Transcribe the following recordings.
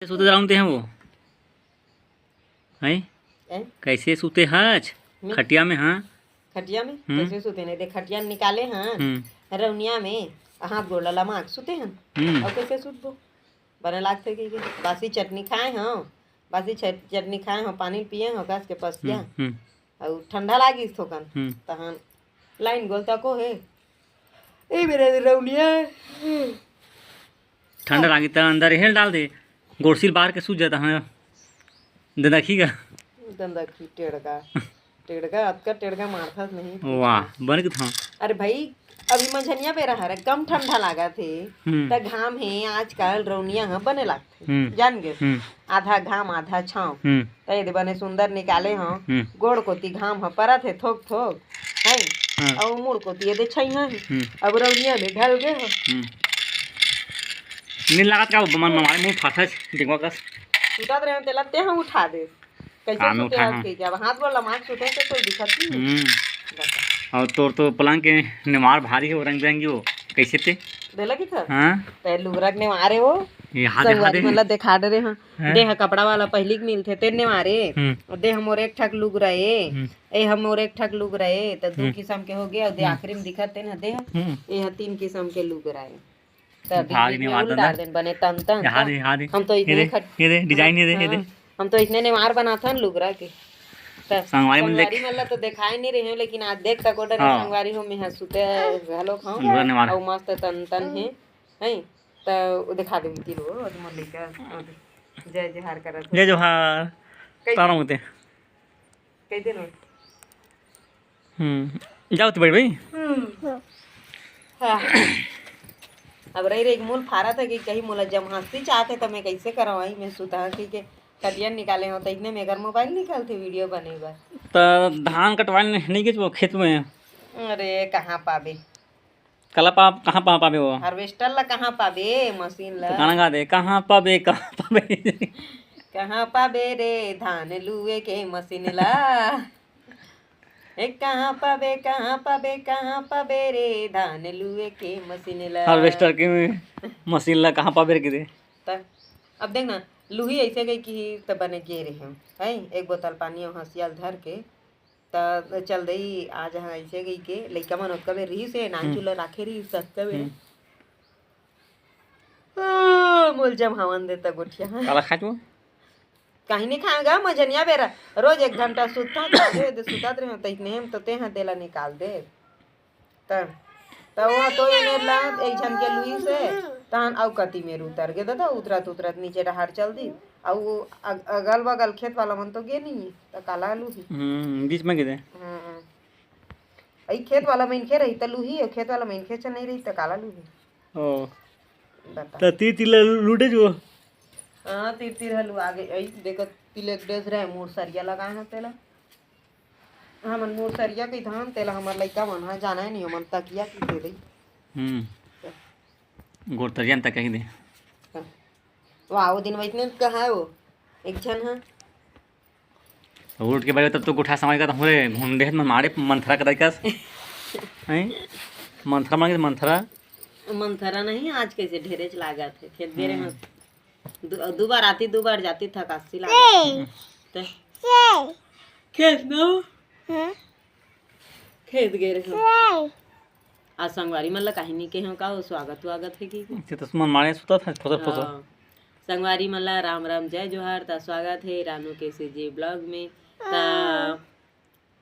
सोते जानते हैं वो हैं कैसे सोते हज खटिया में। हाँ खटिया में कैसे सोते नहीं देख खटिया निकाले हैं रौनिया में हाथ गोड़ लमा सुते हैं और कैसे सुतबो बने लागते कि बासी चटनी खाए हैं बासी चटनी खाए हैं पानी पिए हैं कस के पसिया और ठंडा लागी थोकन तहन लाइन गोल तको है ए मेरे रौनिया ठंडा लागी तो अंदर हेल डाल दे गोड़सिल बाहर के सूझ जाता है दंदखी टेढ़का टेढ़का अतका टेढ़का मारता नहीं वाह बन के था। अरे भाई अभी मंझनिया पे रहा रे कम ठंडा लागा थे त घाम है आजकल रौनिया है बने लागते जान गए आधा घाम आधा छाँव तो ये बने सुंदर निकाले हैं गोड़ कोती घाम है परत है थोक थोक है और मुड़ कोती ये दे छैया है अब रौनिया में ढल गए हैं नील लागत का मन हमारे मुंह फाटा देखो का सुतत रहे तेला ते हम उठा दे कैसे सुते आज के जब हाथ गोड़ लमाक सुते तो कोई दिक्कत नहीं और तो पलंग के निमार भारी है वो रंग बिरंगी वो कैसे थे देला की था हां ते लुगरक ने मारे वो संगवारी मतलब दिखा दे हां दे कपड़ा वाला पहली के मिलथे तेने मारे दे हम और एक ठक लुग रहे ए हम और एक ठक लुग रहे तो दो किस्म के हो गए और दे आखिरी में दिखते ना दे ये तीन किस्म के लुग रहे भारी नहीं मारता दिन बने तन तन हम तो ये दे डिजाइन ये दे हम तो इतने निमार बनाता है लुगरा के संगवारी मतलब तो दिखाई नहीं रहे लेकिन आज देख तक ऑर्डर संगवारी हो में सुते घलो खाओ और मस्त तन तन है तो दिखा दे किलो और मन लेकर जय जोहार करत जय जोहार तारा होते कई दिन जाओ तो भाई अब रही रही मूल फारा था कि कहीं मोला जब हंसी चाहते तो मैं कैसे करवाई मैं सुता कि कटिया निकाले हो तो इतने में अगर मोबाइल निकालते वीडियो बनेगा तो धान कटवाने नहीं गए वो खेत में अरे कहाँ पाबे कला कहाँ पाबे वो हार्वेस्टर ला कहाँ पाबे मशीन ला तो गाना गा दे कहाँ पाबे कहाँ पाबे रे धान लुए के मशीन ला कहाँ पाबे रे धान लुए के मशीन ला हार्वेस्टर के मशीन ला कहाँ पाबे रे अब देख ना लुही ऐसे गई कि तब बने गे रहे हैं एक बोतल पानी हंसियाल धर के तो चल दई आज हाँ ऐसे गई के लइका मन कबे रही से नान चूल्हा राखे रही सस्ता में मोल जब हवन देता गोठिया काला खा तू कहीं नहीं खाएगा मजनिया बेरा रोज 1 घंटा सुता सुतात रहे तो इतने हम तो ते हां देला निकाल दे तो वो तो ये ला एक जन के लुई से तहन आउ कति में उतर गे दादा उतरत नीचे डहार चल दी आउ अगल बगल खेत वाला मन तो गे नहीं तो काला लुही बीच में गिरे आई खेत वाला में इनके रही तो लुही और खेत वाला में इनके चल नहीं रही तो काला लुही ओ तो तीतिला लूटे जो हां तीर हलु आगे आई देखो तिलक ड्रेस रहे मोर सरिया लगाए हैं तेला हमन मोर सरिया के धान तेला हमर लइका मन हा जाना नहीं मन तकिया की दे दई गोरतरियन तक कहीं दे वाह वो दिन वैतने कहा वो एक जन है उठ के बैठे तब तो गुठा समाज का हमरे घुंडे में मारे मंथरा का तरीका हैं मंथरा मांगे मंथरा नहीं आज कैसे ढेरे च लागा थे खेत बेरे में दो बार आती 2 बार जाती था कासी लागा खेत नो खेत गए रहे आज संगवारी मतलब कहानी के हम का स्वागत है कि तो सुमन मारे सुता था फोटो संगवारी मतलब राम राम जय जोहार ता स्वागत है रानू के सीजे ब्लॉग में ता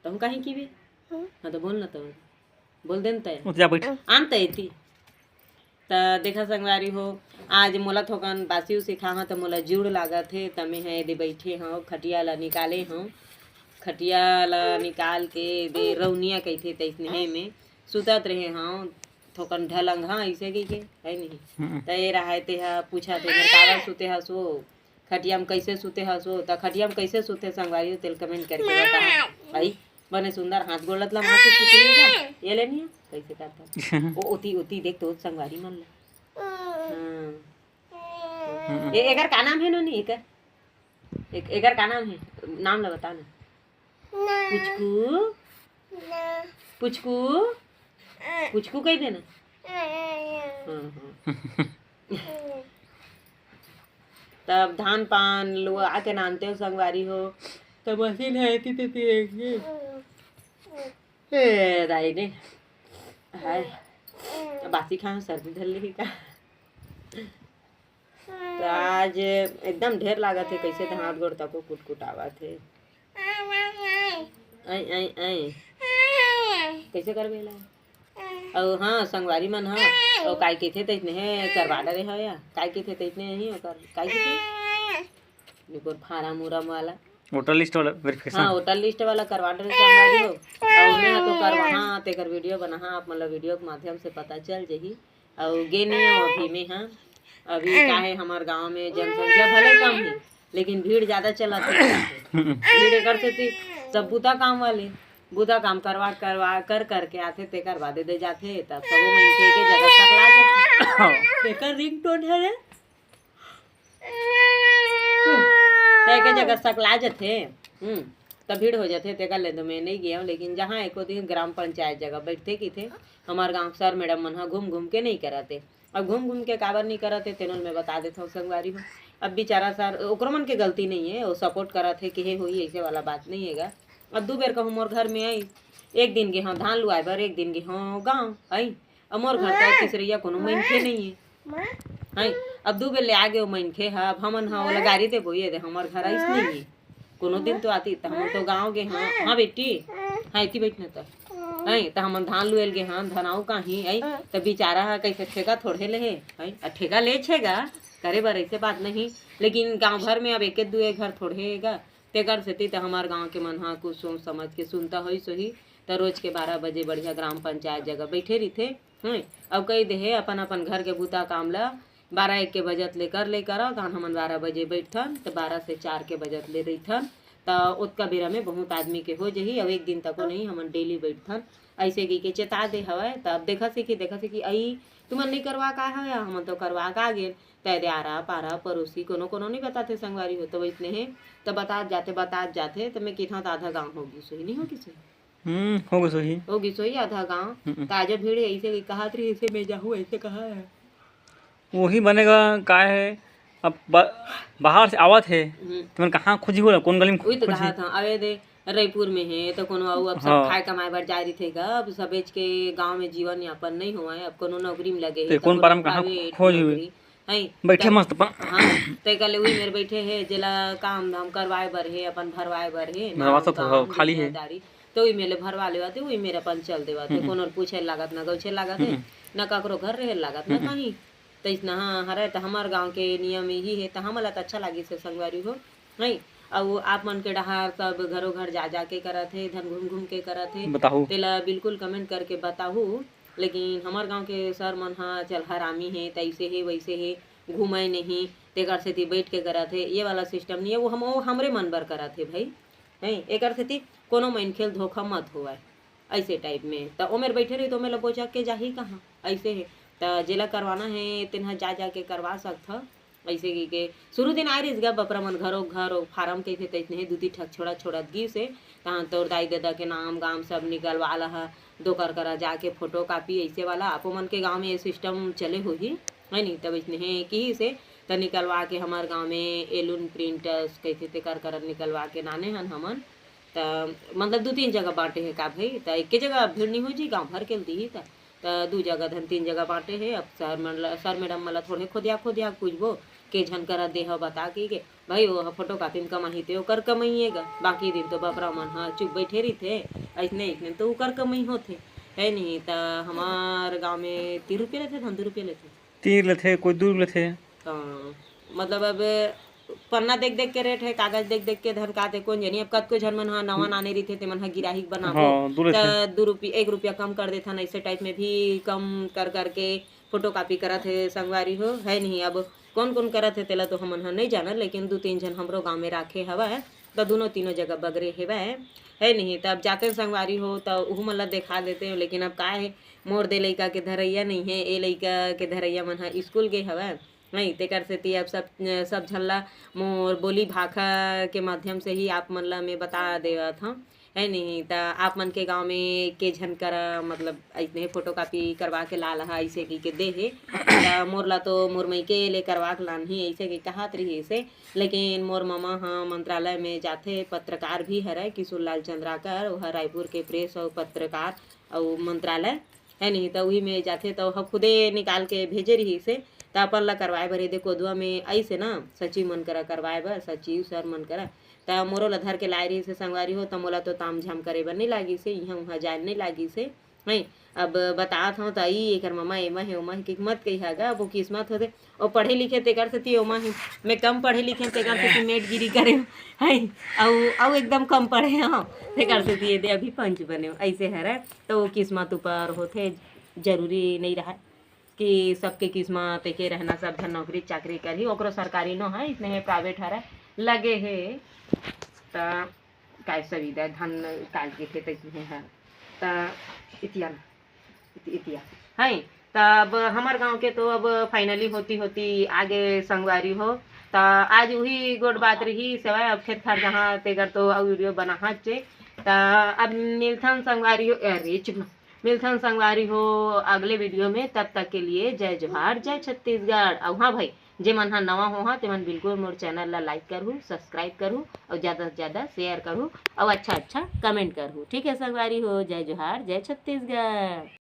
तुम कहीं की भी हां तो बोल ना तो बोल देन तय जा बैठ आन तय थी ता देखा संगवारी हो आज मोला थोकन बासी उसी खा तो मोला जुड़ लागत है तमे है दे बैठे हो खटिया ला निकाले हो खटिया ला निकाल के दे रौनिया कहथे तैसने में सुतत रहे हाँ थोकन ढलंग हाँ ऐसे की के है नहीं तो ये रहा ते हा पूछा थे घर कावा सुते हसो खटिया में कैसे सुते हसो तो खटिया में कैसे सुते संगवारी तेल कमेंट करके बता भाई बने सुंदर हाथ गोड़त ला हाथ से सुतेगा ये लेनी कैसे करता ओ ओती देख तो संगवारी मन ला ये एकर का नाम है नो नहीं एकर का नाम है नाम ला बता ना पुचकू कह देना तब धान पान लुआ के नानते हो संगवारी हो, तो मशीन है दाई ने हाय बासी खा सर्दी धर ली का। तो आज एकदम ढेर लागत है, कैसे हाथ गोड़ तको कुटकुटावत है। आई आई आई कैसे कर बेला और हाँ संगवारी मन हाँ और काय के थे तइतने है करवा डरे है या काय के थे तइतने ही और काय के थे निकोर फार्म उरम वाला वोटर लिस्ट वाला वेरिफिकेशन। हाँ वोटर लिस्ट वाला करवा डरे संगवारी हो और मैं तो करवा हाँ तेकर वीडियो बना हाँ आप मतलब वीडियो के माध्यम से पता चल जही और गे नहीं अभी में हाँ अभी क्या है हमारे गांव में जनसंख्या भले कम है लेकिन भीड़ ज्यादा चला भीड़ करते थी सब बूता काम वाले बूता काम करवा करवा कर करके आते ते करवा दे जाते तब सब मनके के जगह तक ला जाते तेकर रिंगटोन है रे ते के जगह तक ला जाते तब भीड़ हो जाते तेकर ले तो मैं नहीं गया लेकिन जहाँ एको दिन ग्राम पंचायत जगह बैठते की थे हमारे गाँव सर मैडम मन घूम घूम के नहीं कराते। अब घूम घूम के काबर नहीं करते तेनों मैं बता देता हूँ संगवारी हो। अब बेचारा सर ओकरो मन के गलती नहीं है वो सपोर्ट करा थे कि हे हुई ऐसे वाला बात नहीं हैगा। अब 2 बेर कहूँ मोर घर में आई एक दिन गे हाँ धान लुआए बर एक दिन गे हाँ गाँव आई अब मोर घर तो तीसरिया कोनो मनखे नहीं है आई अब 2 बेर ले आ गए मनखे है अब हमन हाँ वो गाड़ी दे बोइए दे हमार घर आइस नहीं है कोनो दिन तो आती तो हम तो गाँव गे हाँ हाँ बेटी हाँ इतनी बैठने तो आई तो हम धान लुएल गे हाँ धनाऊ कहीं आई तो बेचारा है कैसे ठेका थोड़े ले आई ठेका ले छेगा करे बर ऐसे बात नहीं लेकिन गांव भर में अब एक दुए घर थोड़ेगा ते कर सेती तो हमारे गांव के मन हाँ कुछ सोच समझ के सुनता हो सही तो रोज के 12 बजे बढ़िया ग्राम पंचायत जगह बैठे रही थे अब कही दे अपन अपन घर के बूता काम ला 12-1 के बजत लेकर गान हमन 12 बजे बैठथन तो 12 से 4 के बजत ले रहीथन तो उतका बेरा में बहुत आदमी के हो जही अब एक दिन तक नहीं हमन डेली बैठथन ऐसे की के चेता दे हवे तब देखा सीखी आई तुमन नहीं करवा का है हम तो करवा का गेल तय आरा पारा पड़ोसी कोनो कोनो नहीं बताते संगवारी हो तो इतने हैं तो बता जाते तो मैं कितना आधा गाँव होगी सही नहीं होगी सही होगी सही आधा गाँव ताजा भीड़ ऐसे कहा थी ऐसे मैं जाऊँ ऐसे कहा है वही बनेगा का है। अब बाहर से आवत है तुमन कहाँ खोजी हो कौन गली में वही तो कहा था अरे दे रायपुर में है तो कोनो अब सब खाए कमाए बर जा रही थे अब सब बेच के गांव में जीवन यापन नहीं हुआ है अब कोनो नौकरी में लगे तो कौन परम कहाँ खोज हुई बैठे मस्त हाँ ते कल वही मेरे बैठे है जिला काम धाम करवाए बर है अपन भरवाए बर है खाली है तो वही मेले भरवा लेवाते वही मेरे अपन चल देवाते कोनो पूछे लागत ना गौछे लागत है न ककरो घर रहे लागत न कहीं तो इतना हाँ हरे तो हमारे गाँव के नियम यही है तो हमला तो अच्छा लगी से संगवारी हो नहीं अब आप मन के डहार सब घरों घर जा के करत है धन घूम घूम के करत है बताहू तेला बिल्कुल कमेंट करके बताहू लेकिन हमारे गांव के सर मन हाँ चल हरामी है तैसे है वैसे है घूमे नहीं तेकर से बैठ के करत है ये वाला सिस्टम नहीं है वो हमरे मन बर करत है भाई नहीं एक से कोनो मन खेल धोखा मत हुआ ऐसे टाइप में तो उमेर बैठे रही तो मैं बोचा के जाही कहाँ ऐसे है तो जेला करवाना है तेना जा के करवा सकता ऐसे की के शुरू दिन आए रही बपरा मन घरों फार्म के थे तैसे 2-3 ठक छोड़ा गी से तहाँ तोर दाई दादा के नाम गाम सब निकलवा ला दो करा जाके फोटो कापी ऐसे वाला आपो मन के गांव में ये सिस्टम चले हो ही है नहीं तब इसने है कि से तो निकलवा के हमारे गांव में एलून प्रिंटर्स कैसे ते कर निकलवा के नाने हन हमन तो मतलब 2-3 जगह बांटे है का भाई तो एक जगह भीड़ नहीं हो जी गाँव भर के दी तो 2 जगह धन 3 जगह बांटे है। अब सर मैडम मला थोड़े खोदिया पूछबो के झन करा दे बता के भाई वो फोटो कापी में कमाही थे कर कमाइएगा बाकी दिन तो बपरा मन हाँ चुप बैठे रही थे ऐसने तो कर कमाई होते है नहीं तो हमारे गाँव में 3 रुपये लेते धन 2 रुपये लेते 3 लेते कोई 2 लेते मतलब अब पन्ना देख के रेट है कागज देख के धन काते कौन जानी अब कतको झन मन हाँ नवा नाने रही थे मन हाँ गिराही बनाबो तो 2 रुपये 1 रुपया कम कर देथन ऐसे टाइप में भी कम कर करके फोटो कापी करत है संगवारी हो है नहीं। अब कौन करत है तेला तो हमन हाँ नहीं जाना लेकिन 2-3 जन हमरो गाँव में राखे हवा है तो 2-3 जगह बगरे हेवा है नहीं तब जाते संगवारी हो तो वह मतलब दिखा देते हो लेकिन अब का है मोर दे लड़का के धरैया नहीं है ये लड़का के धरैया मन हाँ स्कूल गए हवा नहीं तेकर से अब सब झल्ला मोर बोली भाखा के माध्यम से ही आप मन ला मैं बता देवा था है नहीं। तो आप मन के गांव में के झन करा मतलब ऐसे फोटो कॉपी करवा के ला लहा ऐसे की दे हे तो मोर ला तो मोर मई के ले करवा के लान ही ऐसे की कहत रही ऐसे। लेकिन मोर मामा हाँ मंत्रालय में जाथे, पत्रकार भी हरे किशोर लाल चंद्राकर, वह रायपुर के प्रेस और पत्रकार और मंत्रालय है नहीं। तो वही में जाथे तो वह खुदे निकाल के भेजे रही से। तो अपन ला करवाए बर देखो दुआ में ऐसे ना सचिव मन करा करवाए बर, सचिव सर मन करा तो मोरो ला धर के लाए रही से संगवारी हो। तो मोला तो ताम झाम करे बर नहीं लागी से, यहाँ वहाँ जाए नहीं लागी से नहीं। अब बतात हूँ तो आई एकर ममा एमा है ओमा है कि मत कही हैगा वो किस्मत होते और पढ़े लिखे तेकर से ओमा है। मैं कम पढ़े लिखे तेकर से मेटगिरी करे है और एकदम कम पढ़े हाँ तेकर से दे अभी पंच बने ऐसे है। तो किस्मत ऊपर होते, जरूरी नहीं रहा कि सबके किस्मत के रहना, सब धन नौकरी चाकरी करी ओकरो सरकारी न है इसने है प्राइवेट हरा लगे है। तो काय सुविधा धन काल के थे तक है तो इतिया है। तब हमार गांव के तो अब फाइनली होती होती आगे संगवारी हो। तो आज वही गोट बात रही सेवा अब खेत खार जहाँ तेगर तो वीडियो बना चे। तो अब मिलथन संगवारी हो, अरे चुप मिलथन संगवारी हो अगले वीडियो में। तब तक के लिए जय जोहार, जय छत्तीसगढ़। और हाँ भाई जे मन हा नवा हो ते मन बिल्कुल मोर चैनल ला लाइक करूँ, सब्सक्राइब करूँ और ज़्यादा से ज़्यादा शेयर करूँ और अच्छा कमेंट करूँ। ठीक है संगवारी हो, जय जोहार, जय छत्तीसगढ़।